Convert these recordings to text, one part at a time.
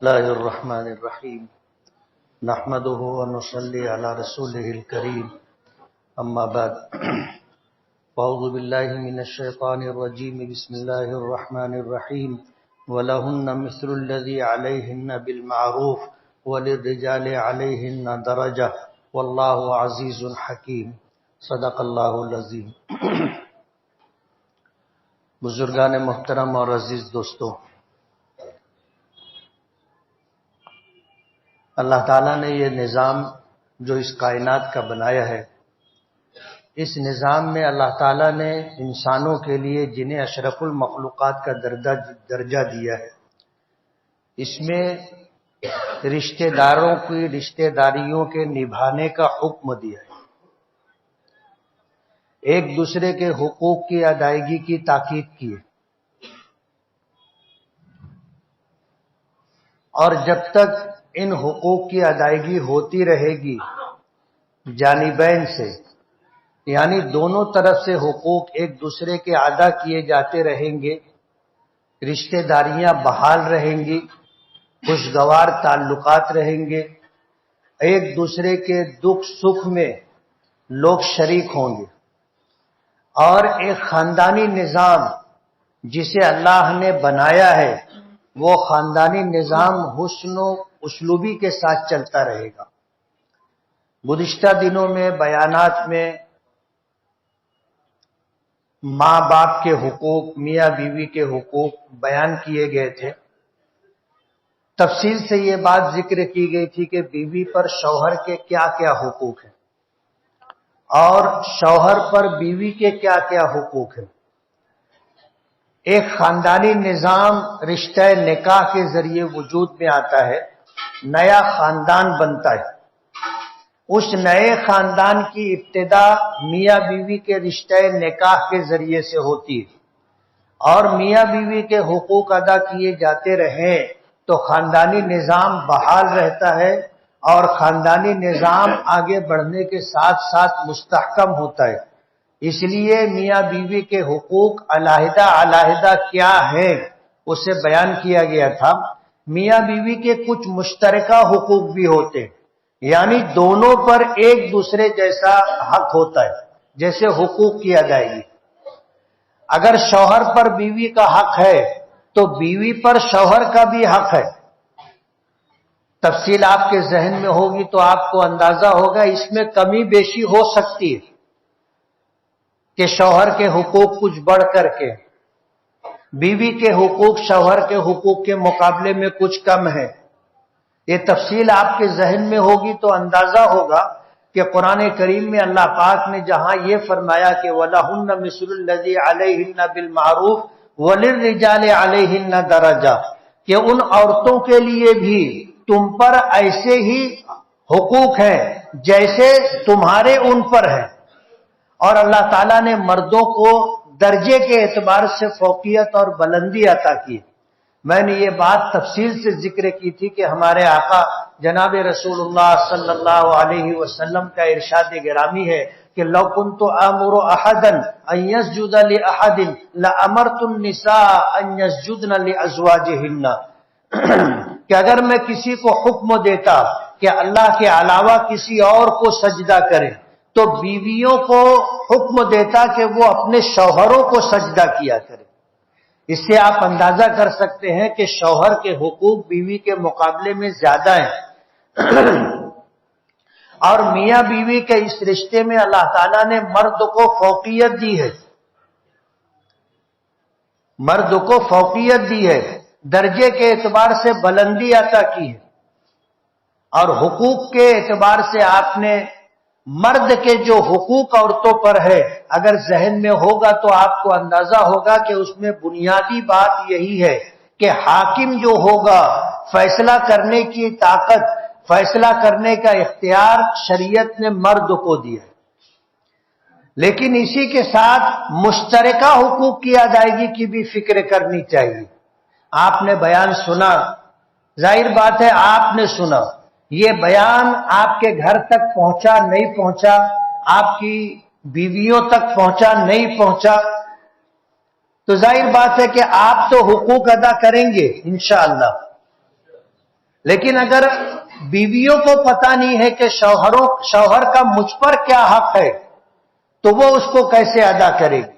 الله الرحمن الرحيم نحمده ونصلي على رسوله الكريم أما بعد أعوذ بالله من الشيطان الرجيم بسم الله الرحمن الرحيم ولهن مثل الذي عليهن بالمعروف وللرجال عليهن درجة والله عزيز حكيم صدق الله العظيم. بزرگان محترم اور عزیز دوستو، اللہ تعالیٰ نے یہ نظام جو اس کائنات کا بنایا ہے، اس نظام میں اللہ تعالیٰ نے انسانوں کے لیے جنہیں اشرف المخلوقات کا درجہ دیا ہے، اس میں رشتہ داروں کی رشتہ داریوں کے نبھانے کا حکم دیا ہے، ایک دوسرے کے حقوق کی ادائیگی کی تاکید کی ہے، اور جب تک ان حقوق کی ادائیگی ہوتی رہے گی جانبین سے، یعنی دونوں طرف سے حقوق ایک دوسرے کے ادا کیے جاتے رہیں گے، رشتہ داریاں بحال رہیں گی، خوشگوار تعلقات رہیں گے، ایک دوسرے کے دکھ سکھ میں لوگ شریک ہوں گے، اور ایک خاندانی نظام جسے اللہ نے بنایا ہے وہ خاندانی نظام حسن و اسلوبی کے ساتھ چلتا رہے گا. گزشتہ دنوں میں بیانات میں ماں باپ کے حقوق، میاں بیوی کے حقوق بیان کیے گئے تھے. تفصیل سے یہ بات ذکر کی گئی تھی کہ بیوی پر شوہر کے کیا کیا حقوق ہیں اور شوہر پر بیوی کے کیا کیا حقوق ہیں. ایک خاندانی نظام رشتہ نکاح کے ذریعے وجود میں آتا ہے، نیا خاندان بنتا ہے. اس نئے خاندان کی ابتدا میاں بیوی کے رشتہ نکاح کے ذریعے سے ہوتی ہے، اور میاں بیوی کے حقوق ادا کیے جاتے رہیں تو خاندانی نظام بحال رہتا ہے، اور خاندانی نظام آگے بڑھنے کے ساتھ ساتھ مستحکم ہوتا ہے. اس لیے میاں بیوی کے حقوق علیحدہ علیحدہ کیا ہیں اسے بیان کیا گیا تھا. میاں بیوی کے کچھ مشترکہ حقوق بھی ہوتے ہیں، یعنی دونوں پر ایک دوسرے جیسا حق ہوتا ہے، جیسے حقوق کی ادائیگی. اگر شوہر پر بیوی کا حق ہے تو بیوی پر شوہر کا بھی حق ہے. تفصیل آپ کے ذہن میں ہوگی تو آپ کو اندازہ ہوگا اس میں کمی بیشی ہو سکتی ہے کہ شوہر کے حقوق کچھ بڑھ کر کے بیوی کے حقوق شوہر کے حقوق کے مقابلے میں کچھ کم ہے. یہ تفصیل آپ کے ذہن میں ہوگی تو اندازہ ہوگا کہ قرآن کریم میں اللہ پاک نے جہاں یہ فرمایا کہ وَلَهُنَّ مِثْلُ الَّذِي عَلَيْهِنَّ بِالْمَعْرُوفِ وَلِلرِّجَالِ عَلَيْهِنَّ دَرَجَةٌ، کہ ان عورتوں کے لیے بھی تم پر ایسے ہی حقوق ہیں جیسے تمہارے ان پر ہیں. اور اللہ تعالیٰ نے مردوں کو درجے کے اعتبار سے فوقیت اور بلندی عطا کی. میں نے یہ بات تفصیل سے ذکر کی تھی کہ ہمارے آقا جناب رسول اللہ صلی اللہ علیہ وسلم کا ارشاد گرامی ہے کہ لو كنت آمر احدا ان يسجد لاحد لامرت النساء ان يسجدن لازواجهن، کہ اگر میں کسی کو حکم دیتا کہ اللہ کے علاوہ کسی اور کو سجدہ کرے تو بیویوں کو حکم دیتا کہ وہ اپنے شوہروں کو سجدہ کیا کرے. اس سے آپ اندازہ کر سکتے ہیں کہ شوہر کے حقوق بیوی کے مقابلے میں زیادہ ہیں. اور میاں بیوی کے اس رشتے میں اللہ تعالیٰ نے مرد کو فوقیت دی ہے، مرد کو فوقیت دی ہے، درجے کے اعتبار سے بلندی عطا کی ہے. اور حقوق کے اعتبار سے آپ نے مرد کے جو حقوق عورتوں پر ہے اگر ذہن میں ہوگا تو آپ کو اندازہ ہوگا کہ اس میں بنیادی بات یہی ہے کہ حاکم جو ہوگا، فیصلہ کرنے کی طاقت، فیصلہ کرنے کا اختیار شریعت نے مرد کو دیا ہے. لیکن اسی کے ساتھ مشترکہ حقوق کی ادائیگی کی بھی فکر کرنی چاہیے. آپ نے بیان سنا، ظاہر بات ہے آپ نے سنا، یہ بیان آپ کے گھر تک پہنچا نہیں پہنچا، آپ کی بیویوں تک پہنچا نہیں پہنچا، تو ظاہر بات ہے کہ آپ تو حقوق ادا کریں گے انشاءاللہ، لیکن اگر بیویوں کو پتہ نہیں ہے کہ شوہر کا مجھ پر کیا حق ہے تو وہ اس کو کیسے ادا کرے گی؟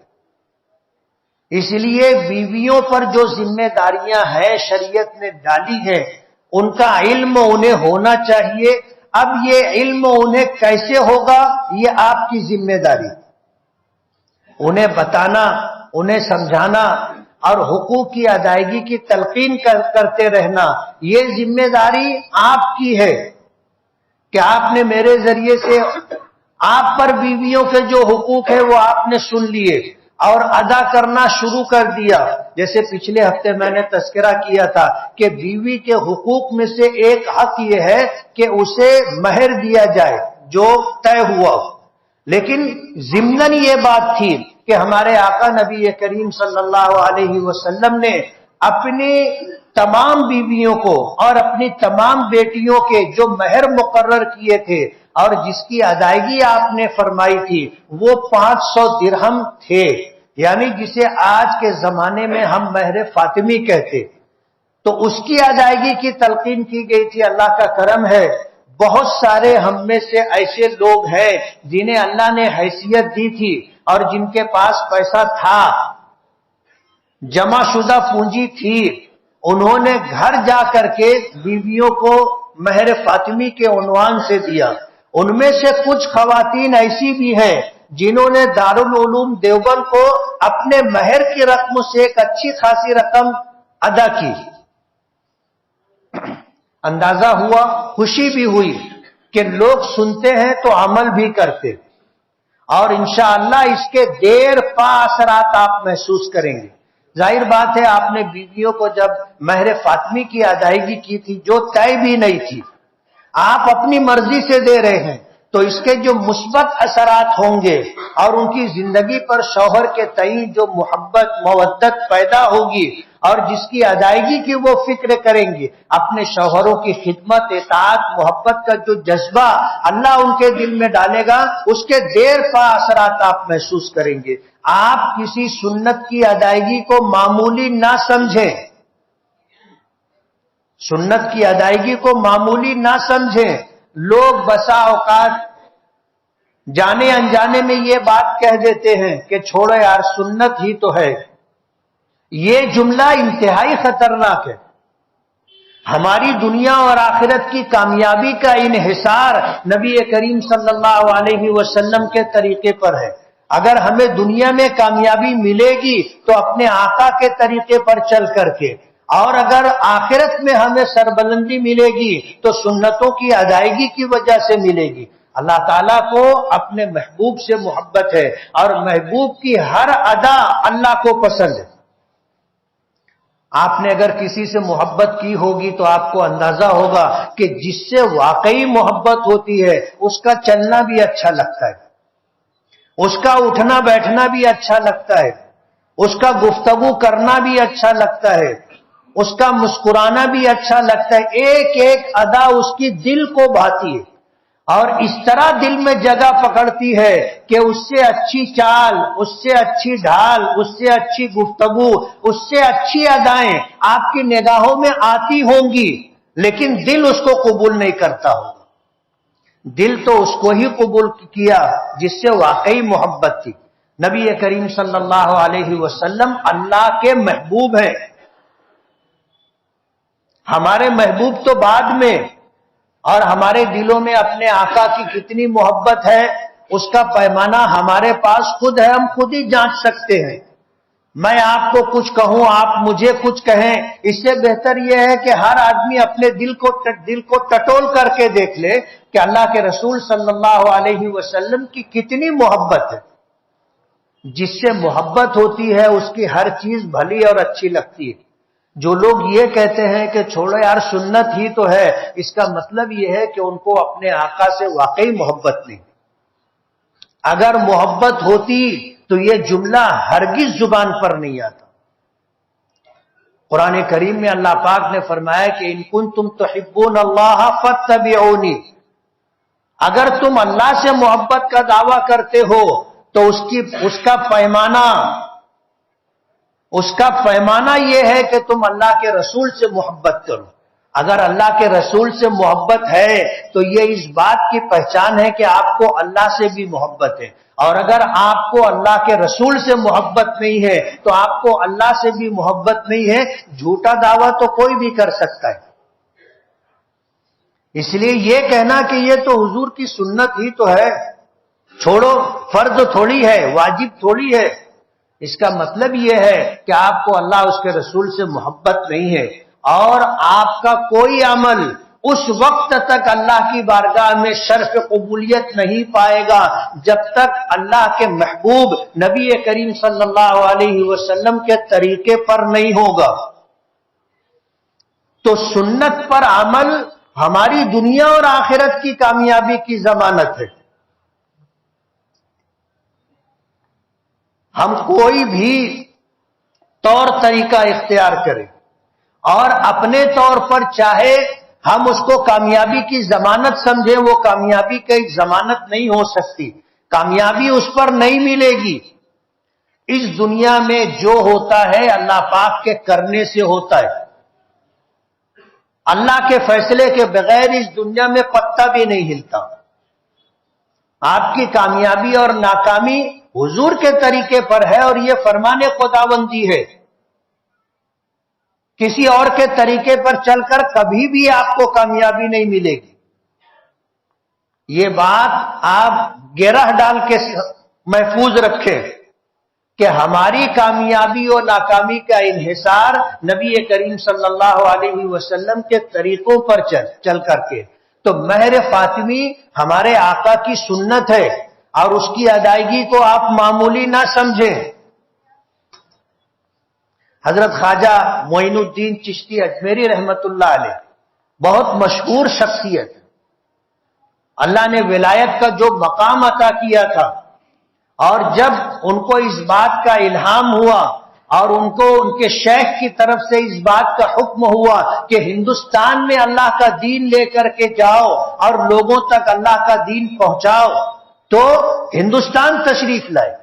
اس لیے بیویوں پر جو ذمہ داریاں ہیں شریعت نے ڈالی ہیں ان کا علم انہیں ہونا چاہیے. اب یہ علم انہیں کیسے ہوگا یہ آپ کی ذمہ داری، انہیں بتانا، انہیں سمجھانا اور حقوق کی ادائیگی کی تلقین کرتے رہنا، یہ ذمہ داری آپ کی ہے کہ آپ نے میرے ذریعے سے آپ پر بیویوں کے جو حقوق ہیں وہ آپ نے سن لیے اور ادا کرنا شروع کر دیا. جیسے پچھلے ہفتے میں نے تذکرہ کیا تھا کہ بیوی کے حقوق میں سے ایک حق یہ ہے کہ اسے مہر دیا جائے جو طے ہوا ہو. لیکن ضمناً یہ بات تھی کہ ہمارے آقا نبی کریم صلی اللہ علیہ وسلم نے اپنی تمام بیویوں کو اور اپنی تمام بیٹیوں کے جو مہر مقرر کیے تھے اور جس کی ادائیگی آپ نے فرمائی تھی وہ 500 درہم تھے، یعنی جسے آج کے زمانے میں ہم مہر فاطمی کہتے. تو اس کی ادائیگی کی تلقین کی گئی تھی. اللہ کا کرم ہے بہت سارے ہم میں سے ایسے لوگ ہیں جنہیں اللہ نے حیثیت دی تھی اور جن کے پاس پیسہ تھا، جمع شدہ پونجی تھی، انہوں نے گھر جا کر کے بیویوں کو مہر فاطمی کے عنوان سے دیا. ان میں سے کچھ خواتین ایسی بھی ہیں جنہوں نے دارالعلوم دیوبند کو اپنے مہر کی رقم سے ایک اچھی خاصی رقم ادا کی. اندازہ ہوا، خوشی بھی ہوئی کہ لوگ سنتے ہیں تو عمل بھی کرتے، اور انشاءاللہ اس کے دیر پا اثرات آپ محسوس کریں گے. ظاہر بات ہے آپ نے بیویوں کو جب مہر فاطمی کی ادائیگی کی تھی جو طے بھی نہیں تھی، آپ اپنی مرضی سے دے رہے ہیں، تو اس کے جو مثبت اثرات ہوں گے اور ان کی زندگی پر شوہر کے تئیں جو محبت مودت پیدا ہوگی اور جس کی ادائیگی کی وہ فکر کریں گے، اپنے شوہروں کی خدمت، اطاعت، محبت کا جو جذبہ اللہ ان کے دل میں ڈالے گا اس کے دیر پا اثرات آپ محسوس کریں گے. آپ کسی سنت کی ادائیگی کو معمولی نہ سمجھیں، سنت کی ادائیگی کو معمولی نہ سمجھیں. لوگ بسا اوقات جانے انجانے میں یہ بات کہہ دیتے ہیں کہ چھوڑو یار سنت ہی تو ہے. یہ جملہ انتہائی خطرناک ہے. ہماری دنیا اور آخرت کی کامیابی کا انحصار نبی کریم صلی اللہ علیہ وسلم کے طریقے پر ہے. اگر ہمیں دنیا میں کامیابی ملے گی تو اپنے آقا کے طریقے پر چل کر کے، اور اگر آخرت میں ہمیں سربلندی ملے گی تو سنتوں کی ادائیگی کی وجہ سے ملے گی. اللہ تعالیٰ کو اپنے محبوب سے محبت ہے اور محبوب کی ہر ادا اللہ کو پسند ہے. آپ نے اگر کسی سے محبت کی ہوگی تو آپ کو اندازہ ہوگا کہ جس سے واقعی محبت ہوتی ہے اس کا چلنا بھی اچھا لگتا ہے، اس کا اٹھنا بیٹھنا بھی اچھا لگتا ہے، اس کا گفتگو کرنا بھی اچھا لگتا ہے، اس کا مسکرانا بھی اچھا لگتا ہے. ایک ایک ادا اس کی دل کو بھاتی ہے اور اس طرح دل میں جگہ پکڑتی ہے کہ اس سے اچھی چال، اس سے اچھی ڈھال، اس سے اچھی گفتگو، اس سے اچھی ادائیں آپ کی نگاہوں میں آتی ہوں گی، لیکن دل اس کو قبول نہیں کرتا ہوگا. دل تو اس کو ہی قبول کیا جس سے واقعی محبت تھی. نبی کریم صلی اللہ علیہ وسلم اللہ کے محبوب ہیں. ہمارے محبوب تو بعد میں، اور ہمارے دلوں میں اپنے آقا کی کتنی محبت ہے اس کا پیمانہ ہمارے پاس خود ہے، ہم خود ہی جانچ سکتے ہیں. میں آپ کو کچھ کہوں، آپ مجھے کچھ کہیں، اس سے بہتر یہ ہے کہ ہر آدمی اپنے دل کو ٹٹول کر کے دیکھ لے کہ اللہ کے رسول صلی اللہ علیہ وسلم کی کتنی محبت ہے. جس سے محبت ہوتی ہے اس کی ہر چیز بھلی اور اچھی لگتی ہے. جو لوگ یہ کہتے ہیں کہ چھوڑو یار سنت ہی تو ہے، اس کا مطلب یہ ہے کہ ان کو اپنے آقا سے واقعی محبت نہیں. اگر محبت ہوتی تو یہ جملہ ہرگز زبان پر نہیں آتا. قرآن کریم میں اللہ پاک نے فرمایا کہ ان کنتم تحبون اللہ فاتبعونی، اگر تم اللہ سے محبت کا دعویٰ کرتے ہو تو اس کا پیمانہ یہ ہے کہ تم اللہ کے رسول سے محبت کرو. اگر اللہ کے رسول سے محبت ہے تو یہ اس بات کی پہچان ہے کہ آپ کو اللہ سے بھی محبت ہے، اور اگر آپ کو اللہ کے رسول سے محبت نہیں ہے تو آپ کو اللہ سے بھی محبت نہیں ہے۔ جھوٹا دعویٰ تو کوئی بھی کر سکتا ہے۔ اس لیے یہ کہنا کہ یہ تو حضور کی سنت ہی تو ہے، چھوڑو، فرض تھوڑی ہے، واجب تھوڑی ہے، اس کا مطلب یہ ہے کہ آپ کو اللہ اس کے رسول سے محبت نہیں ہے، اور آپ کا کوئی عمل اس وقت تک اللہ کی بارگاہ میں شرف قبولیت نہیں پائے گا جب تک اللہ کے محبوب نبی کریم صلی اللہ علیہ وسلم کے طریقے پر نہیں ہوگا۔ تو سنت پر عمل ہماری دنیا اور آخرت کی کامیابی کی ضمانت ہے۔ ہم کوئی بھی طور طریقہ اختیار کریں اور اپنے طور پر چاہے ہم اس کو کامیابی کی ضمانت سمجھیں، وہ کامیابی کی ضمانت نہیں ہو سکتی، کامیابی اس پر نہیں ملے گی۔ اس دنیا میں جو ہوتا ہے اللہ پاک کے کرنے سے ہوتا ہے، اللہ کے فیصلے کے بغیر اس دنیا میں پتا بھی نہیں ہلتا۔ آپ کی کامیابی اور ناکامی حضور کے طریقے پر ہے، اور یہ فرمان خداوندی ہے۔ کسی اور کے طریقے پر چل کر کبھی بھی آپ کو کامیابی نہیں ملے گی۔ یہ بات آپ گرہ ڈال کے محفوظ رکھیں کہ ہماری کامیابی اور ناکامی کا انحصار نبی کریم صلی اللہ علیہ وسلم کے طریقوں پر چل کر کے۔ تو مہر فاطمی ہمارے آقا کی سنت ہے، اور اس کی ادائیگی کو آپ معمولی نہ سمجھیں۔ حضرت خواجہ معین الدین چشتی اجمیری رحمت اللہ علیہ بہت مشہور شخصیت، اللہ نے ولایت کا جو مقام عطا کیا تھا، اور جب ان کو اس بات کا الہام ہوا اور ان کو ان کے شیخ کی طرف سے اس بات کا حکم ہوا کہ ہندوستان میں اللہ کا دین لے کر کے جاؤ اور لوگوں تک اللہ کا دین پہنچاؤ، تو ہندوستان تشریف لائے،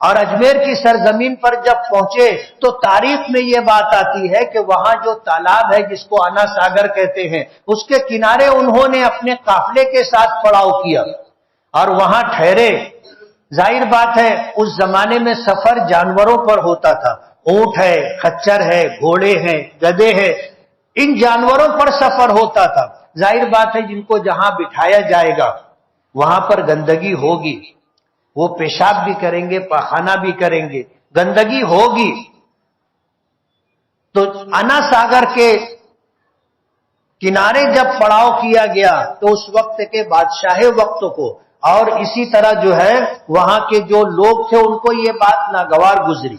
اور اجمیر کی سرزمین پر جب پہنچے تو تاریخ میں یہ بات آتی ہے کہ وہاں جو تالاب ہے جس کو انا ساگر کہتے ہیں، اس کے کنارے انہوں نے اپنے قافلے کے ساتھ پڑاؤ کیا اور وہاں ٹھہرے۔ ظاہر بات ہے اس زمانے میں سفر جانوروں پر ہوتا تھا، اونٹ ہے، خچر ہے، گھوڑے ہیں، گدھے ہیں، ان جانوروں پر سفر ہوتا تھا۔ ظاہر بات ہے جن کو جہاں بٹھایا جائے گا وہاں پر گندگی ہوگی، وہ پیشاب بھی کریں گے، پاخانہ بھی کریں گے، گندگی ہوگی۔ تو انا ساگر کے کنارے جب پڑاؤ کیا گیا تو اس وقت کے بادشاہ وقت کو اور اسی طرح جو ہے وہاں کے جو لوگ تھے ان کو یہ بات ناگوار گزری۔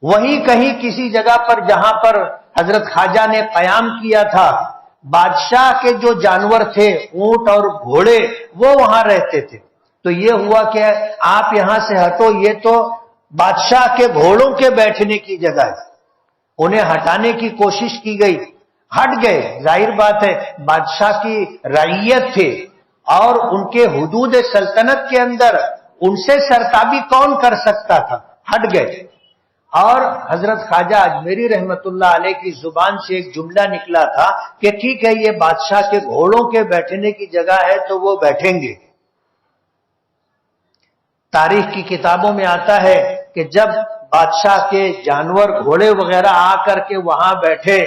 وہیں کہیں کسی جگہ پر جہاں پر حضرت خواجہ نے قیام کیا تھا، بادشاہ کے جو جانور تھے اونٹ اور گھوڑے وہ وہاں رہتے تھے۔ تو یہ ہوا کہ آپ یہاں سے ہٹو، یہ تو بادشاہ کے گھوڑوں کے بیٹھنے کی جگہ ہے۔ انہیں ہٹانے کی کوشش کی گئی، ہٹ گئے۔ ظاہر بات ہے بادشاہ کی رعیت تھے اور ان کے حدود سلطنت کے اندر ان سے سرتابی کون کر سکتا تھا، ہٹ گئے۔ اور حضرت خواجہ اجمیری رحمت اللہ علیہ کی زبان سے ایک جملہ نکلا تھا کہ ٹھیک ہے یہ بادشاہ کے گھوڑوں کے بیٹھنے کی جگہ ہے تو وہ بیٹھیں گے۔ تاریخ کی کتابوں میں آتا ہے کہ جب بادشاہ کے جانور گھوڑے وغیرہ آ کر کے وہاں بیٹھے،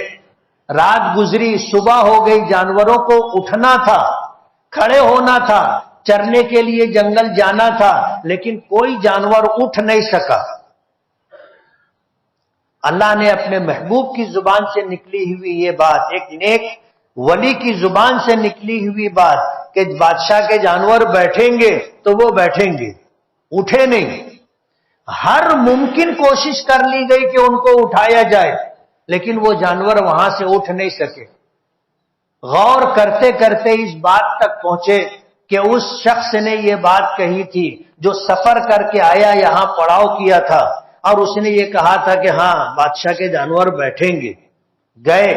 رات گزری، صبح ہو گئی، جانوروں کو اٹھنا تھا، کھڑے ہونا تھا، چرنے کے لیے جنگل جانا تھا، لیکن کوئی جانور اٹھ نہیں سکا۔ اللہ نے اپنے محبوب کی زبان سے نکلی ہوئی یہ بات، ایک نیک ولی کی زبان سے نکلی ہوئی بات کہ بادشاہ کے جانور بیٹھیں گے تو وہ بیٹھیں گے، اٹھے نہیں۔ ہر ممکن کوشش کر لی گئی کہ ان کو اٹھایا جائے، لیکن وہ جانور وہاں سے اٹھ نہیں سکے۔ غور کرتے کرتے اس بات تک پہنچے کہ اس شخص نے یہ بات کہی تھی جو سفر کر کے آیا، یہاں پڑاؤ کیا تھا، اور اس نے یہ کہا تھا کہ ہاں بادشاہ کے جانور بیٹھیں گے۔ گئے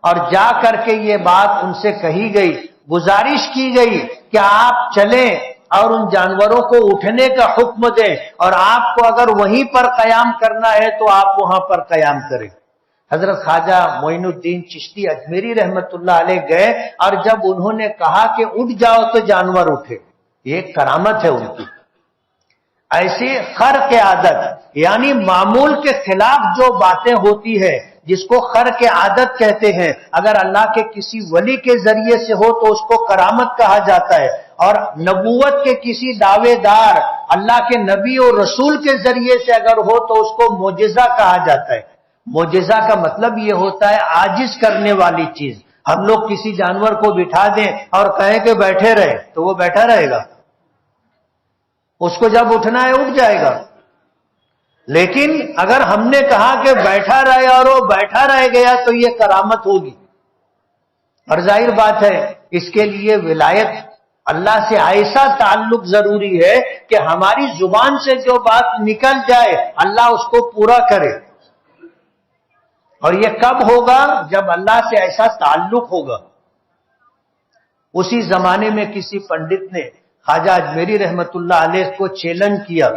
اور جا کر کے یہ بات ان سے کہی گئی، گزارش کی گئی کہ آپ چلیں اور ان جانوروں کو اٹھنے کا حکم دیں، اور آپ کو اگر وہیں پر قیام کرنا ہے تو آپ وہاں پر قیام کریں۔ حضرت خواجہ معین الدین چشتی اجمیری رحمت اللہ علیہ گئے اور جب انہوں نے کہا کہ اٹھ جاؤ تو جانور اٹھے. یہ ایک کرامت ہے ان کی. ایسی خرق عادت یعنی معمول کے خلاف جو باتیں ہوتی ہے جس کو خرق عادت کہتے ہیں، اگر اللہ کے کسی ولی کے ذریعے سے ہو تو اس کو کرامت کہا جاتا ہے، اور نبوت کے کسی دعوے دار اللہ کے نبی اور رسول کے ذریعے سے اگر ہو تو اس کو معجزہ کہا جاتا ہے. معجزہ کا مطلب یہ ہوتا ہے عاجز کرنے والی چیز. ہم لوگ کسی جانور کو بٹھا دیں اور کہیں کہ بیٹھے رہے تو وہ بیٹھا رہے گا؟ اس کو جب اٹھنا ہے اٹھ جائے گا. لیکن اگر ہم نے کہا کہ بیٹھا رہے اور وہ بیٹھا رہ گیا تو یہ کرامت ہوگی. اور ظاہر بات ہے اس کے لیے ولایت اللہ سے ایسا تعلق ضروری ہے کہ ہماری زبان سے جو بات نکل جائے اللہ اس کو پورا کرے. اور یہ کب ہوگا؟ جب اللہ سے ایسا تعلق ہوگا. اسی زمانے میں کسی پنڈت نے خواجہ اجمیری رحمت اللہ علیہ کو چیلنج کیا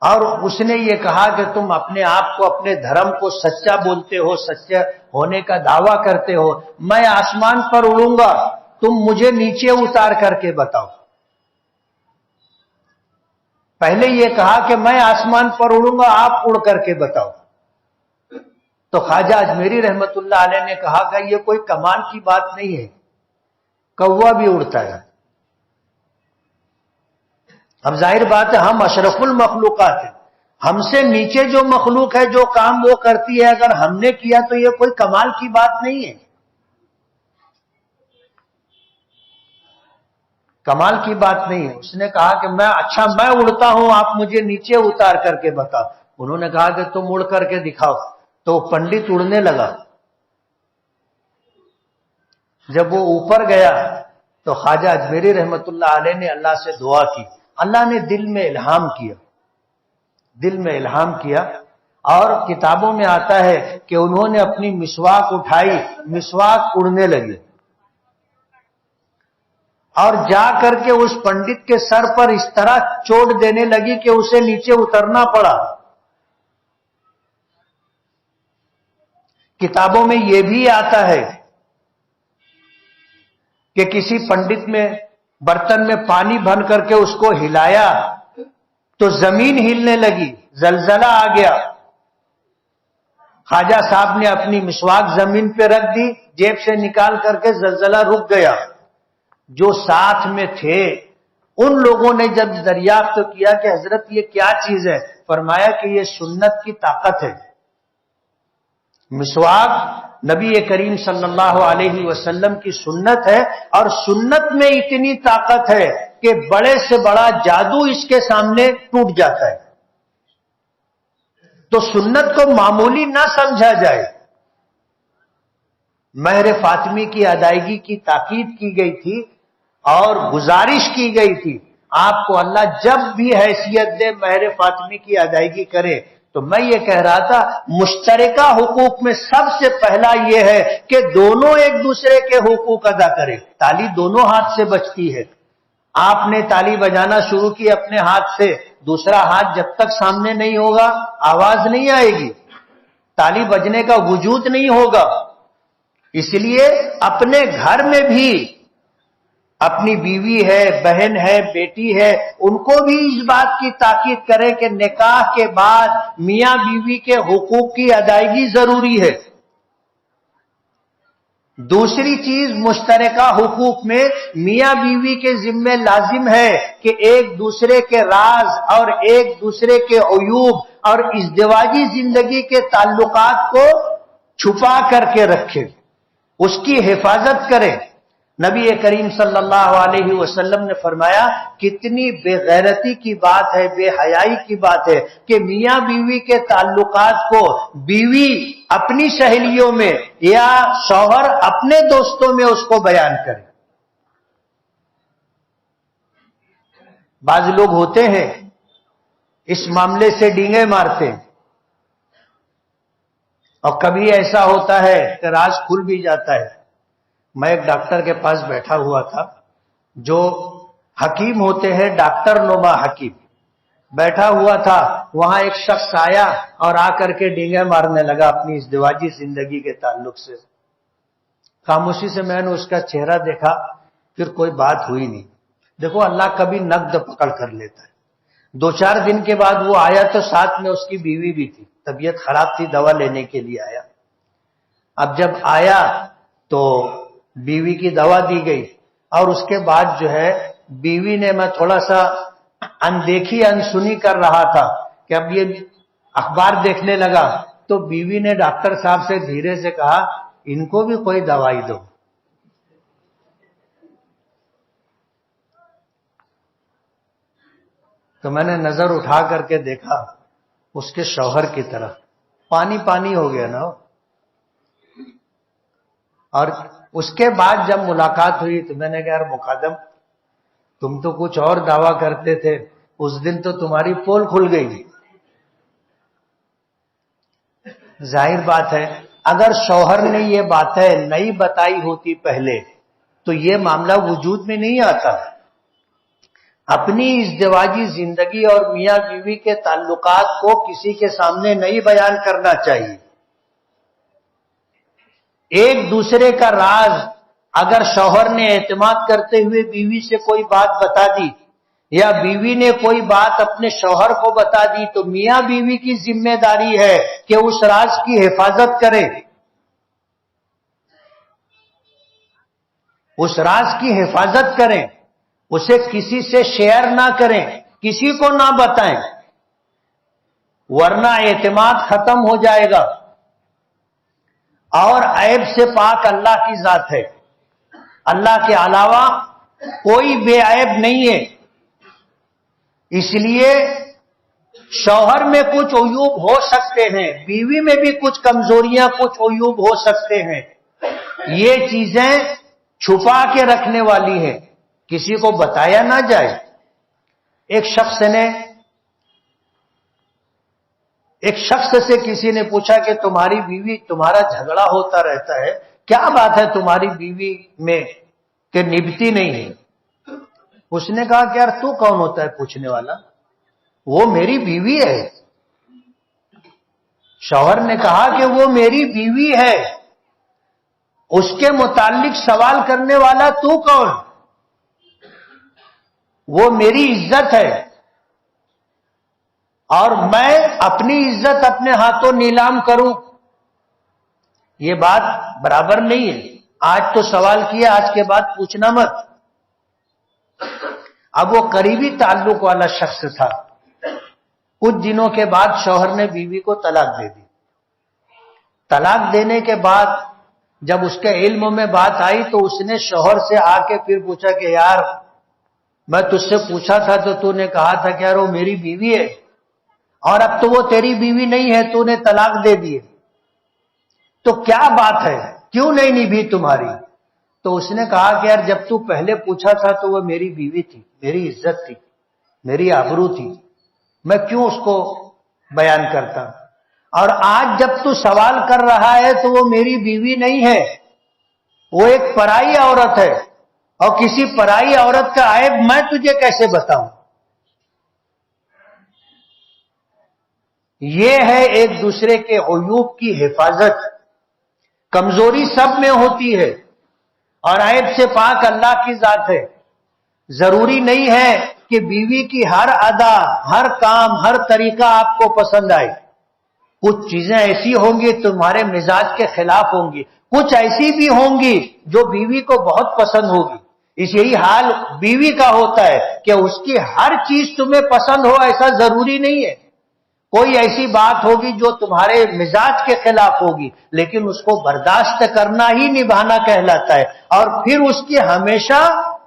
اور اس نے یہ کہا کہ تم اپنے آپ کو اپنے دھرم کو سچا بولتے ہو، سچا ہونے کا دعویٰ کرتے ہو، میں آسمان پر اڑوں گا، تم مجھے نیچے اتار کر کے بتاؤ. پہلے یہ کہا کہ میں آسمان پر اڑوں گا، آپ اڑ کر کے بتاؤ. تو خواجہ اجمیری رحمت اللہ علیہ نے کہا کہ یہ کوئی کمال کی بات نہیں ہے، کوا بھی اڑتا ہے. اب ظاہر بات ہے ہم اشرف المخلوقات ہیں، ہم سے نیچے جو مخلوق ہے جو کام وہ کرتی ہے اگر ہم نے کیا تو یہ کوئی کمال کی بات نہیں ہے، کمال کی بات نہیں ہے. اس نے کہا کہ میں اڑتا ہوں، آپ مجھے نیچے اتار کر کے بتاؤ. انہوں نے کہا کہ تم اڑ کر کے دکھاؤ. تو پنڈت اڑنے لگا. جب وہ اوپر گیا تو خواجہ اجمیری رحمت اللہ علیہ نے اللہ سے دعا کی. اللہ نے دل میں الہام کیا اور کتابوں میں آتا ہے کہ انہوں نے اپنی مسواک اٹھائی، مسواک اڑنے لگی اور جا کر کے اس پنڈت کے سر پر اس طرح چوٹ دینے لگی کہ اسے نیچے اترنا پڑا. کتابوں میں یہ بھی آتا ہے کہ کسی پنڈت میں برتن میں پانی بھر کر کے اس کو ہلایا تو زمین ہلنے لگی، زلزلہ آ گیا. خواجہ صاحب نے اپنی مسواک زمین پہ رکھ دی، جیب سے نکال کر کے زلزلہ رک گیا. جو ساتھ میں تھے ان لوگوں نے جب دریافت کیا کہ حضرت یہ کیا چیز ہے، فرمایا کہ یہ سنت کی طاقت ہے. مسواک نبی کریم صلی اللہ علیہ وسلم کی سنت ہے اور سنت میں اتنی طاقت ہے کہ بڑے سے بڑا جادو اس کے سامنے ٹوٹ جاتا ہے. تو سنت کو معمولی نہ سمجھا جائے. مہر فاطمی کی ادائیگی کی تاکید کی گئی تھی اور گزارش کی گئی تھی آپ کو اللہ جب بھی حیثیت دے مہر فاطمی کی ادائیگی کرے. تو میں یہ کہہ رہا تھا مشترکہ حقوق میں سب سے پہلا یہ ہے کہ دونوں ایک دوسرے کے حقوق ادا کریں. تالی دونوں ہاتھ سے بجتی ہے. آپ نے تالی بجانا شروع کی اپنے ہاتھ سے، دوسرا ہاتھ جب تک سامنے نہیں ہوگا آواز نہیں آئے گی، تالی بجنے کا وجود نہیں ہوگا. اس لیے اپنے گھر میں بھی اپنی بیوی ہے، بہن ہے، بیٹی ہے، ان کو بھی اس بات کی تاکید کریں کہ نکاح کے بعد میاں بیوی کے حقوق کی ادائیگی ضروری ہے. دوسری چیز مشترکہ حقوق میں میاں بیوی کے ذمہ لازم ہے کہ ایک دوسرے کے راز اور ایک دوسرے کے عیوب اور ازدواجی زندگی کے تعلقات کو چھپا کر کے رکھے، اس کی حفاظت کرے. نبی کریم صلی اللہ علیہ وسلم نے فرمایا کتنی بے غیرتی کی بات ہے، بے حیائی کی بات ہے کہ میاں بیوی کے تعلقات کو بیوی اپنی سہیلیوں میں یا شوہر اپنے دوستوں میں اس کو بیان کرے. بعض لوگ ہوتے ہیں اس معاملے سے ڈینگیں مارتے اور کبھی ایسا ہوتا ہے کہ راز کھل بھی جاتا ہے. میں ایک ڈاکٹر کے پاس بیٹھا ہوا تھا جو حکیم ہوتے ہیں، ڈاکٹر نما حکیم. بیٹھا ہوا تھا، وہاں ایک شخص آیا اور آ کر کے ڈینگے مارنے لگا اپنی ازدواجی زندگی کے تعلق سے۔ خاموشی سے میں نے اس کا چہرہ دیکھا، پھر کوئی بات ہوئی نہیں۔ دیکھو اللہ کبھی نقد پکڑ کر لیتا ہے۔ 2-4 دن کے بعد وہ آیا تو ساتھ میں اس کی بیوی بھی تھی، طبیعت خراب تھی، دوا لینے کے لیے آیا۔ اب جب آیا تو بیوی کی دوا دی گئی، اور اس کے بعد جو ہے بیوی نے، میں تھوڑا سا اندیکھی انسنی کر رہا تھا کہ اب یہ اخبار دیکھنے لگا، تو بیوی نے ڈاکٹر صاحب سے دھیرے سے کہا ان کو بھی کوئی دوائی دو۔ تو میں نے نظر اٹھا کر کے دیکھا اس کے شوہر کی طرف، پانی پانی ہو گیا نا۔ اور اس کے بعد جب ملاقات ہوئی تو میں نے کہا یار مقدم، تم تو کچھ اور دعویٰ کرتے تھے، اس دن تو تمہاری پول کھل گئی۔ ظاہر بات ہے اگر شوہر نے یہ باتیں نہیں بتائی ہوتی پہلے تو یہ معاملہ وجود میں نہیں آتا۔ اپنی ازدواجی زندگی اور میاں بیوی کے تعلقات کو کسی کے سامنے نہیں بیان کرنا چاہیے۔ ایک دوسرے کا راز اگر شوہر نے اعتماد کرتے ہوئے بیوی سے کوئی بات بتا دی، یا بیوی نے کوئی بات اپنے شوہر کو بتا دی، تو میاں بیوی کی ذمہ داری ہے کہ اس راز کی حفاظت کریں، اس راز کی حفاظت کریں، اسے کسی سے شیئر نہ کریں، کسی کو نہ بتائیں، ورنہ اعتماد ختم ہو جائے گا۔ اور عیب سے پاک اللہ کی ذات ہے، اللہ کے علاوہ کوئی بے عیب نہیں ہے۔ اس لیے شوہر میں کچھ عیوب ہو سکتے ہیں، بیوی میں بھی کچھ کمزوریاں، کچھ عیوب ہو سکتے ہیں، یہ چیزیں چھپا کے رکھنے والی ہیں، کسی کو بتایا نہ جائے۔ ایک شخص سے کسی نے پوچھا کہ تمہاری بیوی، تمہارا جھگڑا ہوتا رہتا ہے، کیا بات ہے تمہاری بیوی میں کہ نبھتی نہیں ہے؟ اس نے کہا کہ یار تو کون ہوتا ہے پوچھنے والا، وہ میری بیوی ہے۔ شوہر نے کہا کہ وہ میری بیوی ہے، اس کے متعلق سوال کرنے والا تو کون؟ وہ میری عزت ہے، اور میں اپنی عزت اپنے ہاتھوں نیلام کروں، یہ بات برابر نہیں ہے۔ آج تو سوال کیا، آج کے بعد پوچھنا مت۔ اب وہ قریبی تعلق والا شخص تھا، کچھ دنوں کے بعد شوہر نے بیوی کو طلاق دے دی۔ طلاق دینے کے بعد جب اس کے علم میں بات آئی تو اس نے شوہر سے آ کے پھر پوچھا کہ یار میں تجھ سے پوچھا تھا تو نے کہا تھا کہ یار وہ میری بیوی ہے، اور اب تو وہ تیری بیوی نہیں ہے، تو نے طلاق دے دی، تو کیا بات ہے، کیوں نہیں نبھی تمہاری؟ تو اس نے کہا کہ یار جب تو پہلے پوچھا تھا تو وہ میری بیوی تھی، میری عزت تھی، میری آبرو تھی، میں کیوں اس کو بیان کرتا؟ اور آج جب تو سوال کر رہا ہے تو وہ میری بیوی نہیں ہے، وہ ایک پرائی عورت ہے، اور کسی پرائی عورت کا عیب میں تجھے کیسے بتاؤں؟ یہ ہے ایک دوسرے کے عیوب کی حفاظت۔ کمزوری سب میں ہوتی ہے، اور عیب سے پاک اللہ کی ذات ہے۔ ضروری نہیں ہے کہ بیوی کی ہر ادا، ہر کام، ہر طریقہ آپ کو پسند آئے۔ کچھ چیزیں ایسی ہوں گی تمہارے مزاج کے خلاف ہوں گی، کچھ ایسی بھی ہوں گی جو بیوی کو بہت پسند ہوگی۔ اس یہی حال بیوی کا ہوتا ہے کہ اس کی ہر چیز تمہیں پسند ہو ایسا ضروری نہیں ہے۔ کوئی ایسی بات ہوگی جو تمہارے مزاج کے خلاف ہوگی، لیکن اس کو برداشت کرنا ہی نبھانا کہلاتا ہے، اور پھر اس کی ہمیشہ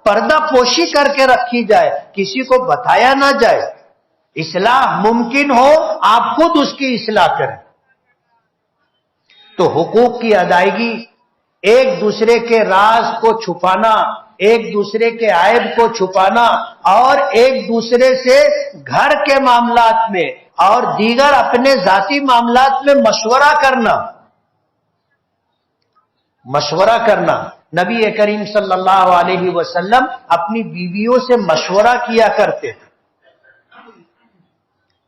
پردہ پوشی کر کے رکھی جائے، کسی کو بتایا نہ جائے۔ اصلاح ممکن ہو آپ خود اس کی اصلاح کریں۔ تو حقوق کی ادائیگی، ایک دوسرے کے راز کو چھپانا، ایک دوسرے کے عیب کو چھپانا، اور ایک دوسرے سے گھر کے معاملات میں اور دیگر اپنے ذاتی معاملات میں مشورہ کرنا۔ نبی کریم صلی اللہ علیہ وسلم اپنی بیویوں سے مشورہ کیا کرتے تھے۔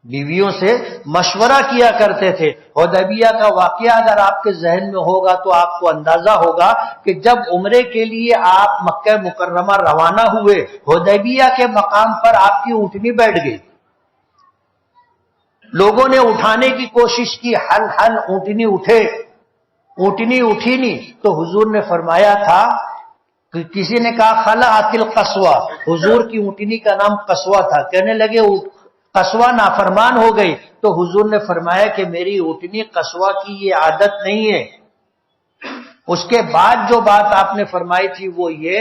بیویوں سے مشورہ کیا کرتے تھے۔ حدیبیہ کا واقعہ اگر آپ کے ذہن میں ہوگا تو آپ کو اندازہ ہوگا کہ جب عمرے کے لیے آپ مکہ مکرمہ روانہ ہوئے، حدیبیہ کے مقام پر آپ کی اونٹنی بیٹھ گئی، لوگوں نے اٹھانے کی کوشش کی، ہل ہل اونٹنی اٹھے، اونٹنی اٹھی نہیں، تو حضور نے فرمایا تھا کہ کسی نے کہا خلعت القصوہ، حضور کی اونٹنی کا نام قصوہ تھا، کہنے لگے قصوہ نافرمان ہو گئی، تو حضور نے فرمایا کہ میری اونٹنی قصوہ کی یہ عادت نہیں ہے۔ اس کے بعد جو بات آپ نے فرمائی تھی وہ یہ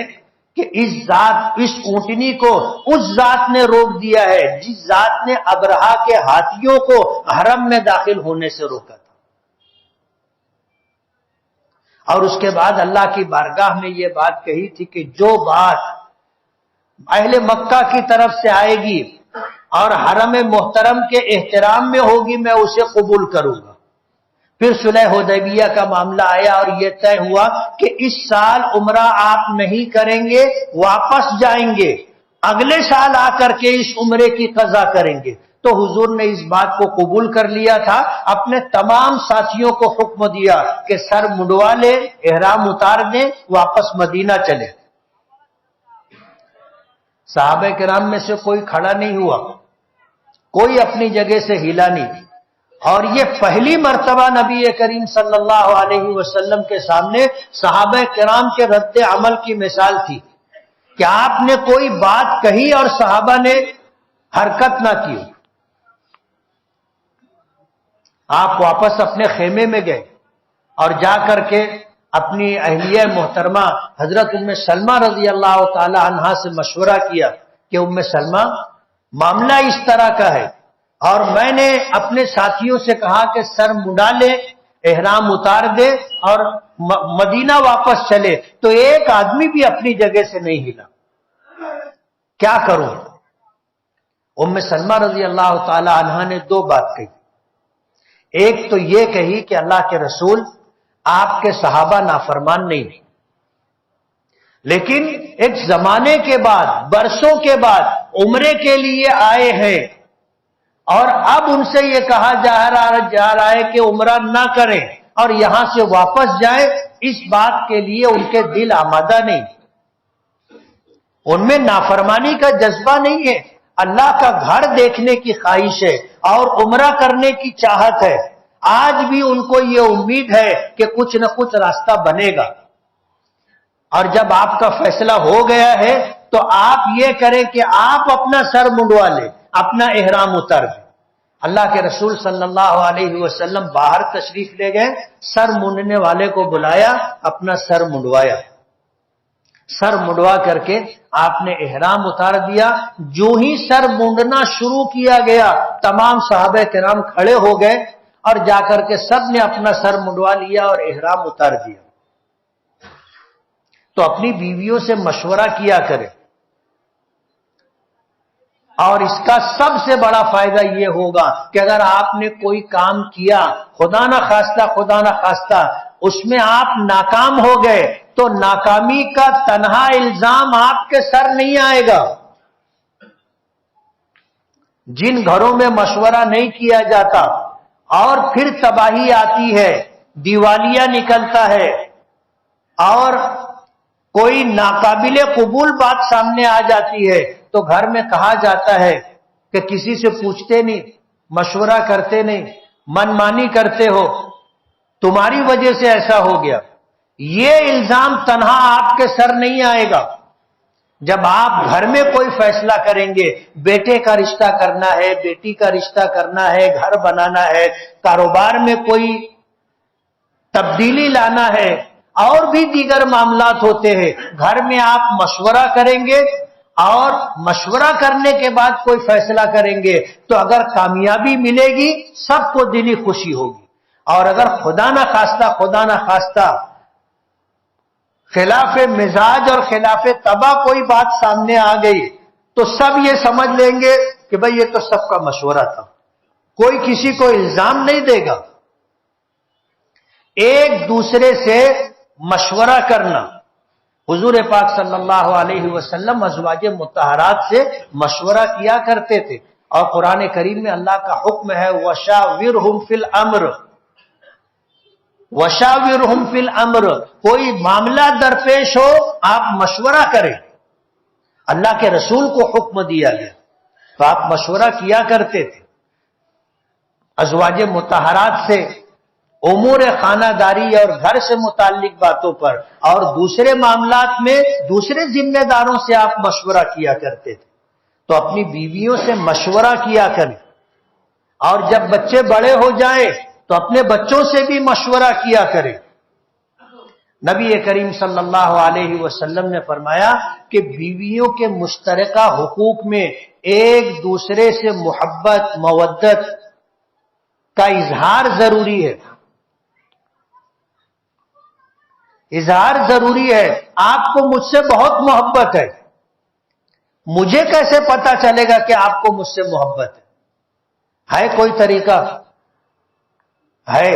کہ اس اونٹنی کو اس ذات نے روک دیا ہے جس ذات نے ابرہا کے ہاتھیوں کو حرم میں داخل ہونے سے روکا تھا۔ اور اس کے بعد اللہ کی بارگاہ میں یہ بات کہی تھی کہ جو بات اہل مکہ کی طرف سے آئے گی اور حرم محترم کے احترام میں ہوگی میں اسے قبول کروں گا۔ پھر صلح حدیبیہ کا معاملہ آیا اور یہ طے ہوا کہ اس سال عمرہ آپ نہیں کریں گے، واپس جائیں گے، اگلے سال آ کر کے اس عمرے کی قضا کریں گے۔ تو حضور نے اس بات کو قبول کر لیا تھا، اپنے تمام ساتھیوں کو حکم دیا کہ سر منڈوا لے، احرام اتار دیں، واپس مدینہ چلے۔ صحابہ کرام میں سے کوئی کھڑا نہیں ہوا، کوئی اپنی جگہ سے ہلا نہیں، اور یہ پہلی مرتبہ نبی کریم صلی اللہ علیہ وسلم کے سامنے صحابہ کرام کے رد عمل کی مثال تھی کہ آپ نے کوئی بات کہی اور صحابہ نے حرکت نہ کی۔ آپ واپس اپنے خیمے میں گئے اور جا کر کے اپنی اہلیہ محترمہ حضرت ام سلمہ رضی اللہ تعالی عنہا سے مشورہ کیا کہ ام سلمہ معاملہ اس طرح کا ہے اور میں نے اپنے ساتھیوں سے کہا کہ سر منڈا لے، احرام اتار دے اور مدینہ واپس چلے، تو ایک آدمی بھی اپنی جگہ سے نہیں ہلا، کیا کروں؟ ام سلمہ رضی اللہ تعالی عنہا نے دو بات کہی۔ ایک تو یہ کہی کہ اللہ کے رسول آپ کے صحابہ نافرمان نہیں، لیکن ایک زمانے کے بعد، برسوں کے بعد عمرے کے لیے آئے ہیں اور اب ان سے یہ کہا جا رہا ہے کہ عمرہ نہ کریں اور یہاں سے واپس جائیں، اس بات کے لیے ان کے دل آمادہ نہیں، ان میں نافرمانی کا جذبہ نہیں ہے، اللہ کا گھر دیکھنے کی خواہش ہے اور عمرہ کرنے کی چاہت ہے۔ آج بھی ان کو یہ امید ہے کہ کچھ نہ کچھ راستہ بنے گا، اور جب آپ کا فیصلہ ہو گیا ہے تو آپ یہ کریں کہ آپ اپنا سر منڈوا لیں، اپنا احرام اتار دیں۔ اللہ کے رسول صلی اللہ علیہ وسلم باہر تشریف لے گئے، سر منڈنے والے کو بلایا، اپنا سر منڈوایا، سر منڈوا کر کے آپ نے احرام اتار دیا۔ جو ہی سر منڈنا شروع کیا گیا تمام صحابہ کرام کھڑے ہو گئے اور جا کر کے سب نے اپنا سر منڈوا لیا اور احرام اتار دیا۔ تو اپنی بیویوں سے مشورہ کیا کرے، اور اس کا سب سے بڑا فائدہ یہ ہوگا کہ اگر آپ نے کوئی کام کیا، خدا نہ خواستہ اس میں آپ ناکام ہو گئے، تو ناکامی کا تنہا الزام آپ کے سر نہیں آئے گا۔ جن گھروں میں مشورہ نہیں کیا جاتا اور پھر تباہی آتی ہے، دیوالیہ نکلتا ہے اور کوئی ناقابل قبول بات سامنے آ جاتی ہے، تو گھر میں کہا جاتا ہے کہ کسی سے پوچھتے نہیں، مشورہ کرتے نہیں، من مانی کرتے ہو، تمہاری وجہ سے ایسا ہو گیا۔ یہ الزام تنہا آپ کے سر نہیں آئے گا۔ جب آپ گھر میں کوئی فیصلہ کریں گے، بیٹے کا رشتہ کرنا ہے، بیٹی کا رشتہ کرنا ہے، گھر بنانا ہے، کاروبار میں کوئی تبدیلی لانا ہے، اور بھی دیگر معاملات ہوتے ہیں، گھر میں آپ مشورہ کریں گے اور مشورہ کرنے کے بعد کوئی فیصلہ کریں گے تو اگر کامیابی ملے گی سب کو دلی خوشی ہوگی، اور اگر خدا نہ خواستہ خلاف مزاج اور خلاف طبع کوئی بات سامنے آ گئی تو سب یہ سمجھ لیں گے کہ بھئی یہ تو سب کا مشورہ تھا، کوئی کسی کو الزام نہیں دے گا۔ ایک دوسرے سے مشورہ کرنا، حضور پاک صلی اللہ علیہ وسلم ازواج مطہرات سے مشورہ کیا کرتے تھے، اور قرآن کریم میں اللہ کا حکم ہے وَشَاوِرْهُمْ فِي الْأَمْرِ، وَشَاوِرْهُمْ فِي الْأَمْرِ، کوئی معاملہ درپیش ہو آپ مشورہ کریں۔ اللہ کے رسول کو حکم دیا گیا تو آپ مشورہ کیا کرتے تھے ازواج مطہرات سے امور خانہ داری اور گھر سے متعلق باتوں پر، اور دوسرے معاملات میں دوسرے ذمہ داروں سے آپ مشورہ کیا کرتے تھے۔ تو اپنی بیویوں سے مشورہ کیا کریں، اور جب بچے بڑے ہو جائیں تو اپنے بچوں سے بھی مشورہ کیا کریں۔ نبی کریم صلی اللہ علیہ وسلم نے فرمایا کہ بیویوں کے مشترکہ حقوق میں ایک دوسرے سے محبت، مودت کا اظہار ضروری ہے، اظہار ضروری ہے۔ آپ کو مجھ سے بہت محبت ہے، مجھے کیسے پتا چلے گا کہ آپ کو مجھ سے محبت ہے کوئی طریقہ ہے؟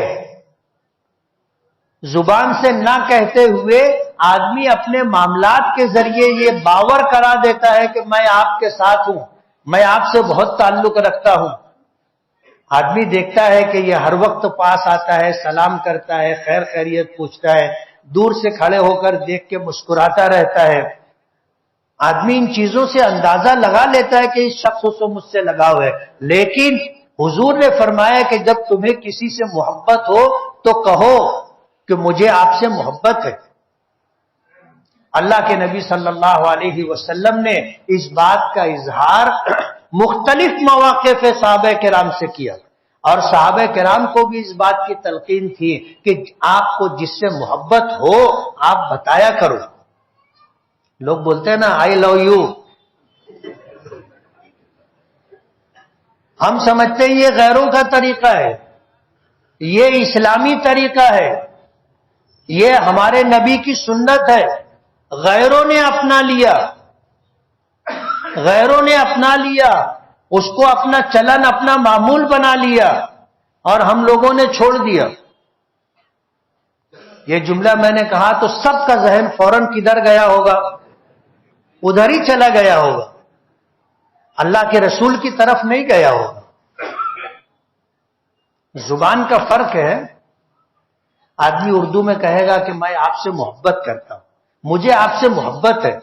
زبان سے نہ کہتے ہوئے آدمی اپنے معاملات کے ذریعے یہ باور کرا دیتا ہے کہ میں آپ کے ساتھ ہوں، میں آپ سے بہت تعلق رکھتا ہوں۔ آدمی دیکھتا ہے کہ یہ ہر وقت پاس آتا ہے، سلام کرتا ہے، خیر خیریت پوچھتا ہے، دور سے کھڑے ہو کر دیکھ کے مسکراتا رہتا ہے۔ آدمی ان چیزوں سے اندازہ لگا لیتا ہے کہ اس شخص سے مجھ سے لگاؤ ہے، لیکن حضور نے فرمایا کہ جب تمہیں کسی سے محبت ہو تو کہو کہ مجھے آپ سے محبت ہے۔ اللہ کے نبی صلی اللہ علیہ وسلم نے اس بات کا اظہار مختلف مواقع پہ صحابہ کرام سے کیا، اور صحابہ کرام کو بھی اس بات کی تلقین تھی کہ آپ کو جس سے محبت ہو آپ بتایا کرو۔ لوگ بولتے ہیں نا آئی لو یو، ہم سمجھتے ہیں یہ غیروں کا طریقہ ہے، یہ اسلامی طریقہ ہے، یہ ہمارے نبی کی سنت ہے۔ غیروں نے اپنا لیا، غیروں نے اپنا لیا، اس کو اپنا چلن، اپنا معمول بنا لیا، اور ہم لوگوں نے چھوڑ دیا۔ یہ جملہ میں نے کہا تو سب کا ذہن فوراً کدھر گیا ہوگا؟ ادھر ہی چلا گیا ہوگا، اللہ کے رسول کی طرف نہیں گیا ہوگا۔ زبان کا فرق ہے، آدمی اردو میں کہے گا کہ میں آپ سے محبت کرتا ہوں، مجھے آپ سے محبت ہے،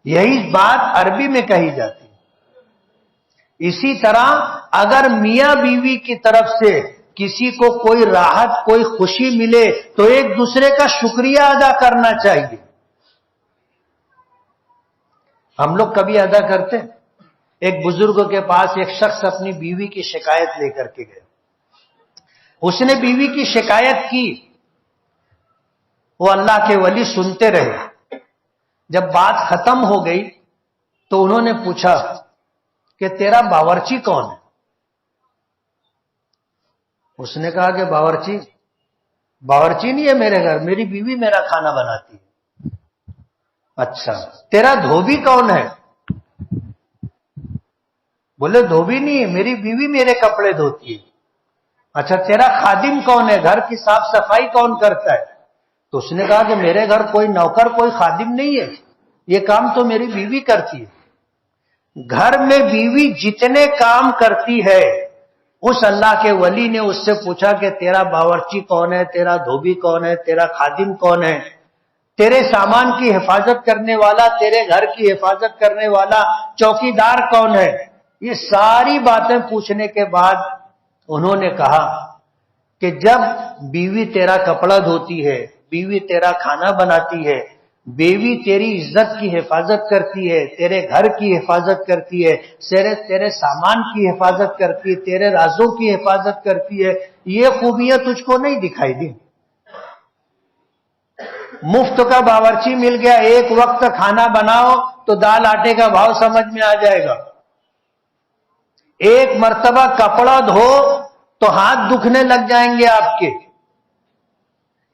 یہی بات عربی میں کہی جاتی ہے۔ اسی طرح اگر میاں بیوی کی طرف سے کسی کو کوئی راحت، کوئی خوشی ملے تو ایک دوسرے کا شکریہ ادا کرنا چاہیے۔ ہم لوگ کبھی ادا کرتے ہیں؟ ایک بزرگ کے پاس ایک شخص اپنی بیوی کی شکایت لے کر کے گئے، اس نے بیوی کی شکایت کی، وہ اللہ کے ولی سنتے رہے۔ جب بات ختم ہو گئی تو انہوں نے پوچھا کہ تیرا باورچی کون ہے؟ اس نے کہا کہ باورچی نہیں ہے میرے گھر، میری بیوی میرا کھانا بناتی ہے۔ اچھا، تیرا دھوبی کون ہے؟ بولے دھوبی نہیں ہے، میری بیوی میرے کپڑے دھوتی ہے۔ اچھا، تیرا خادم کون ہے؟ گھر کی صاف صفائی کون کرتا ہے؟ تو اس نے کہا کہ میرے گھر کوئی نوکر، کوئی خادم نہیں ہے، یہ کام تو میری بیوی کرتی ہے۔ گھر میں بیوی جتنے کام کرتی ہے، اس اللہ کے ولی نے اس سے پوچھا کہ تیرا باورچی کون ہے، تیرا دھوبی کون ہے، تیرا خادم کون ہے، تیرے سامان کی حفاظت کرنے والا، تیرے گھر کی حفاظت کرنے والا چوکیدار کون ہے؟ یہ ساری باتیں پوچھنے کے بعد انہوں نے کہا کہ جب بیوی تیرا کپڑا دھوتی ہے، بیوی تیرا کھانا بناتی ہے، بیوی تیری عزت کی حفاظت کرتی ہے، تیرے گھر کی حفاظت کرتی ہے، تیرے سامان کی حفاظت کرتی ہے، تیرے رازوں کی حفاظت کرتی ہے، یہ خوبیاں تجھ کو نہیں دکھائی دی؟ مفت کا باورچی مل گیا، ایک وقت کھانا بناؤ تو دال آٹے کا بھاؤ سمجھ میں آ جائے گا، ایک مرتبہ کپڑا دھو تو ہاتھ دکھنے لگ جائیں گے آپ کے،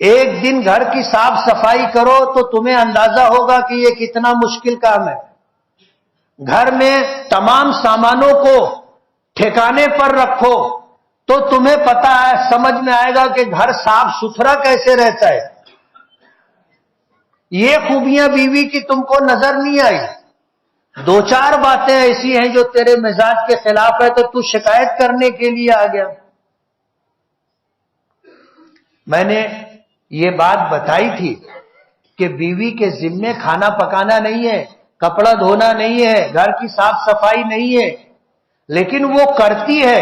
ایک دن گھر کی صاف صفائی کرو تو تمہیں اندازہ ہوگا کہ یہ کتنا مشکل کام ہے۔ گھر میں تمام سامانوں کو ٹھکانے پر رکھو تو تمہیں پتا ہے، سمجھ میں آئے گا کہ گھر صاف ستھرا کیسے رہتا ہے۔ یہ خوبیاں بیوی کی تم کو نظر نہیں آئی، دو چار باتیں ایسی ہیں جو تیرے مزاج کے خلاف ہے تو تو شکایت کرنے کے لیے آ گیا. میں نے یہ بات بتائی تھی کہ بیوی کے ذمے کھانا پکانا نہیں ہے، کپڑا دھونا نہیں ہے، گھر کی صاف صفائی نہیں ہے، لیکن وہ کرتی ہے.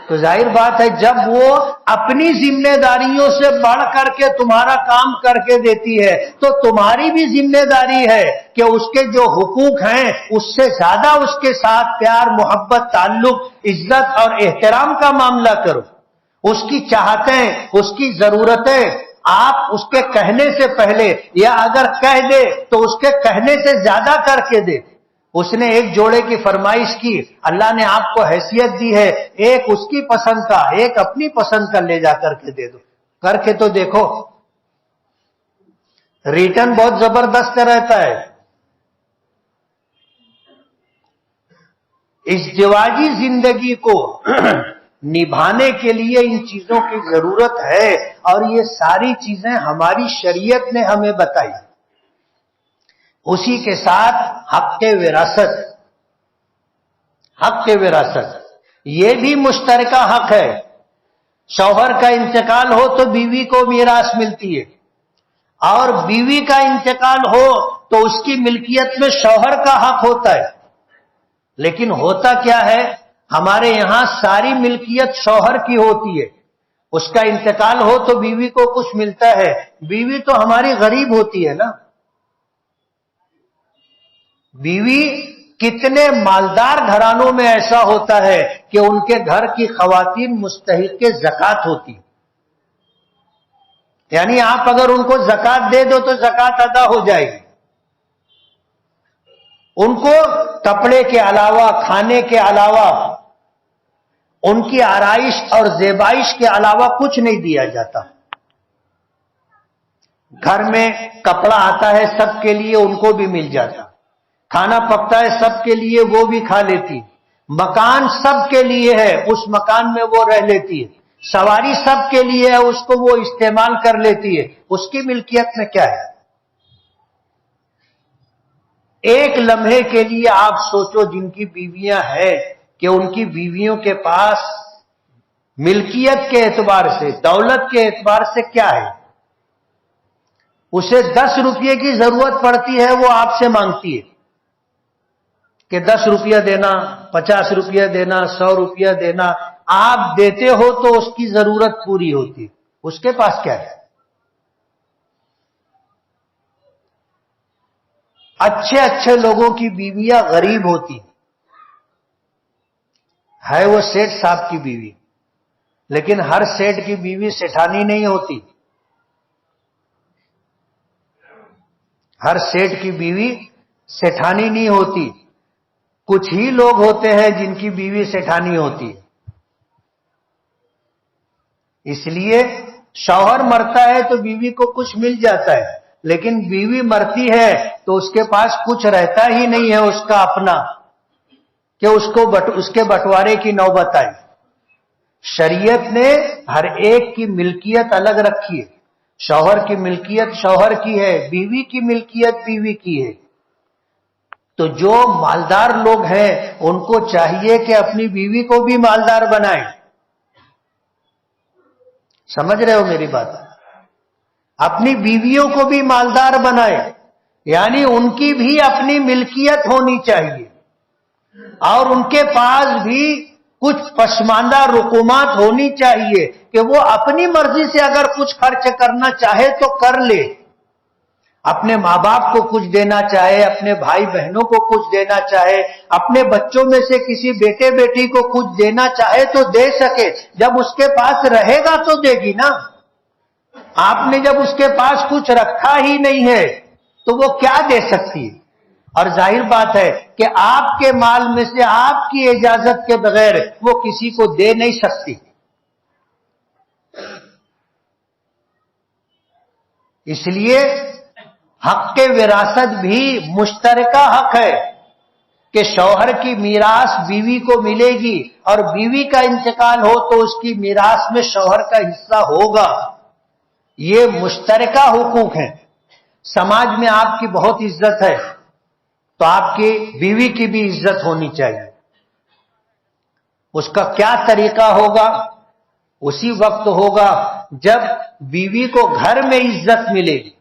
تو ظاہر بات ہے جب وہ اپنی ذمہ داریوں سے بڑھ کر کے تمہارا کام کر کے دیتی ہے تو تمہاری بھی ذمہ داری ہے کہ اس کے جو حقوق ہیں اس سے زیادہ اس کے ساتھ پیار، محبت، تعلق، عزت اور احترام کا معاملہ کرو. اس کی چاہتیں، اس کی ضرورتیں آپ اس کے کہنے سے پہلے یا اگر کہہ دے تو اس کے کہنے سے زیادہ کر کے دے. اس نے ایک جوڑے کی فرمائش کی، اللہ نے آپ کو حیثیت دی ہے، ایک اس کی پسند کا ایک اپنی پسند کا لے جا کر کے دے دو. کر کے تو دیکھو، ریٹرن بہت زبردست رہتا ہے. ازدواجی زندگی کو نبھانے کے لیے ان چیزوں کی ضرورت ہے اور یہ ساری چیزیں ہماری شریعت نے ہمیں بتائی. اسی کے ساتھ حق وراثت، حق وراثت یہ بھی مشترکہ حق ہے. شوہر کا انتقال ہو تو بیوی کو میراث ملتی ہے، اور بیوی کا انتقال ہو تو اس کی ملکیت میں شوہر کا حق ہوتا ہے. لیکن ہوتا کیا ہے، ہمارے یہاں ساری ملکیت شوہر کی ہوتی ہے. اس کا انتقال ہو تو بیوی کو کچھ ملتا ہے. بیوی تو ہماری غریب ہوتی ہے نا. بیوی کتنے مالدار گھرانوں میں ایسا ہوتا ہے کہ ان کے گھر کی خواتین مستحق زکات ہوتی، یعنی آپ اگر ان کو زکات دے دو تو زکات ادا ہو جائے گی. ان کو کپڑے کے علاوہ، کھانے کے علاوہ، ان کی آرائش اور زیبائش کے علاوہ کچھ نہیں دیا جاتا. گھر میں کپڑا آتا ہے سب کے لیے، ان کو بھی مل جاتا. کھانا پکتا ہے سب کے لیے، وہ بھی کھا لیتی. مکان سب کے لیے ہے، اس مکان میں وہ رہ لیتی ہے. سواری سب کے لیے ہے، اس کو وہ استعمال کر لیتی ہے. اس کی ملکیت میں کیا ہے؟ ایک لمحے کے لیے آپ سوچو جن کی بیویاں ہیں کہ ان کی بیویوں کے پاس ملکیت کے اعتبار سے، دولت کے اعتبار سے کیا ہے. اسے 10 روپے کی ضرورت پڑتی ہے، وہ آپ سے مانگتی ہے کہ 10 روپیہ دینا، 50 روپیہ دینا، 100 روپیہ دینا. آپ دیتے ہو تو اس کی ضرورت پوری ہوتی. اس کے پاس کیا ہے؟ اچھے اچھے لوگوں کی بیویاں غریب ہوتی ہے، وہ سیٹ صاحب کی بیوی، لیکن ہر سیٹ کی بیوی سیٹھانی نہیں ہوتی. ہر سیٹ کی بیوی سیٹھانی نہیں ہوتی. کچھ ہی لوگ ہوتے ہیں جن کی بیوی سیٹھانی ہوتی ہے. اس لیے شوہر مرتا ہے تو بیوی کو کچھ مل جاتا ہے، لیکن بیوی مرتی ہے تو اس کے پاس کچھ رہتا ہی نہیں ہے اس کا اپنا، کہ اس کے بٹوارے کی نوبت آئی. شریعت نے ہر ایک کی ملکیت الگ رکھی ہے. شوہر کی ملکیت شوہر کی ہے، بیوی کی ملکیت بیوی کی ہے. تو جو مالدار لوگ ہیں ان کو چاہیے کہ اپنی بیوی کو بھی مالدار بنائیں. سمجھ رہے ہو میری بات؟ اپنی بیویوں کو بھی مالدار بنائیں، یعنی ان کی بھی اپنی ملکیت ہونی چاہیے، اور ان کے پاس بھی کچھ پسماندہ رقومات ہونی چاہیے کہ وہ اپنی مرضی سے اگر کچھ خرچ کرنا چاہے تو کر لے. اپنے ماں باپ کو کچھ دینا چاہے، اپنے بھائی بہنوں کو کچھ دینا چاہے، اپنے بچوں میں سے کسی بیٹے بیٹی کو کچھ دینا چاہے تو دے سکے. جب اس کے پاس رہے گا تو دے گی نا. آپ نے جب اس کے پاس کچھ رکھا ہی نہیں ہے تو وہ کیا دے سکتی ہے؟ اور ظاہر بات ہے کہ آپ کے مال میں سے آپ کی اجازت کے بغیر وہ کسی کو دے نہیں سکتی. اس لیے حق وراثت بھی مشترکہ حق ہے کہ شوہر کی میراث بیوی کو ملے گی، اور بیوی کا انتقال ہو تو اس کی میراث میں شوہر کا حصہ ہوگا. یہ مشترکہ حقوق ہیں. سماج میں آپ کی بہت عزت ہے، تو آپ کی بیوی کی بھی عزت ہونی چاہیے. اس کا کیا طریقہ ہوگا؟ اسی وقت ہوگا جب بیوی کو گھر میں عزت ملے گی.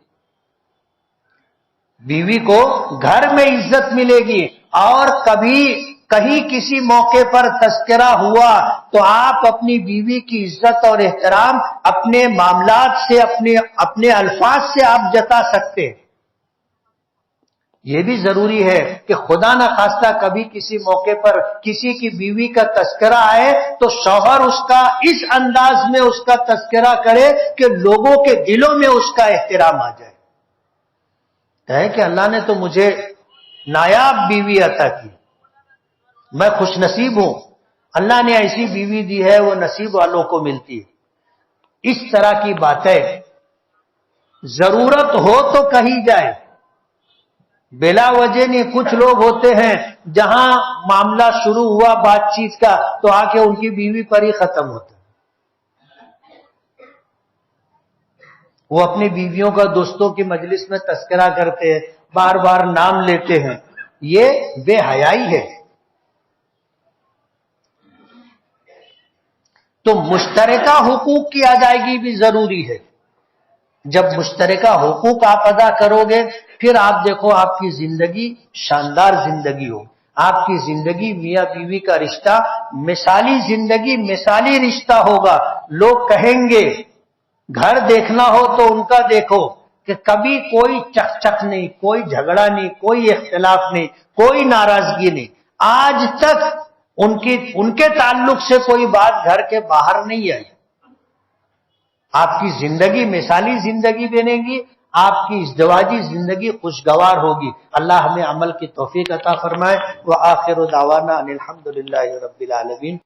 بیوی کو گھر میں عزت ملے گی، اور کبھی کہیں کسی موقع پر تذکرہ ہوا تو آپ اپنی بیوی کی عزت اور احترام اپنے معاملات سے، اپنے الفاظ سے آپ جتا سکتے ہیں. یہ بھی ضروری ہے کہ خدا نہ خواستہ کبھی کسی موقع پر کسی کی بیوی کا تذکرہ آئے تو شوہر اس کا اس انداز میں اس کا تذکرہ کرے کہ لوگوں کے دلوں میں اس کا احترام آ جائے. کہے کہ اللہ نے تو مجھے نایاب بیوی عطا کی، میں خوش نصیب ہوں، اللہ نے ایسی بیوی دی ہے وہ نصیب والوں کو ملتی ہے. اس طرح کی باتیں ضرورت ہو تو کہی جائے، بلا وجہ نہیں. کچھ لوگ ہوتے ہیں جہاں معاملہ شروع ہوا بات چیت کا تو آ کے ان کی بیوی پر ہی ختم ہوتا ہے. وہ اپنی بیویوں کا دوستوں کی مجلس میں تذکرہ کرتے ہیں، بار بار نام لیتے ہیں. یہ بے حیائی ہے. تو مشترکہ حقوق کی ادائیگی بھی ضروری ہے. جب مشترکہ حقوق آپ ادا کرو گے پھر آپ دیکھو آپ کی زندگی شاندار زندگی ہو. آپ کی زندگی میاں بیوی کا رشتہ مثالی زندگی، مثالی رشتہ ہوگا. لوگ کہیں گے، گھر دیکھنا ہو تو ان کا دیکھو کہ کبھی کوئی چک چک نہیں، کوئی جھگڑا نہیں، کوئی اختلاف نہیں، کوئی ناراضگی نہیں. آج تک ان کے تعلق سے کوئی بات گھر کے باہر نہیں آئی. آپ کی زندگی مثالی زندگی بنے گی، آپ کی ازدواجی زندگی خوشگوار ہوگی. اللہ ہمیں عمل کی توفیق عطا فرمائے. وآخر دعوانا ان الحمدللہ رب العالمین.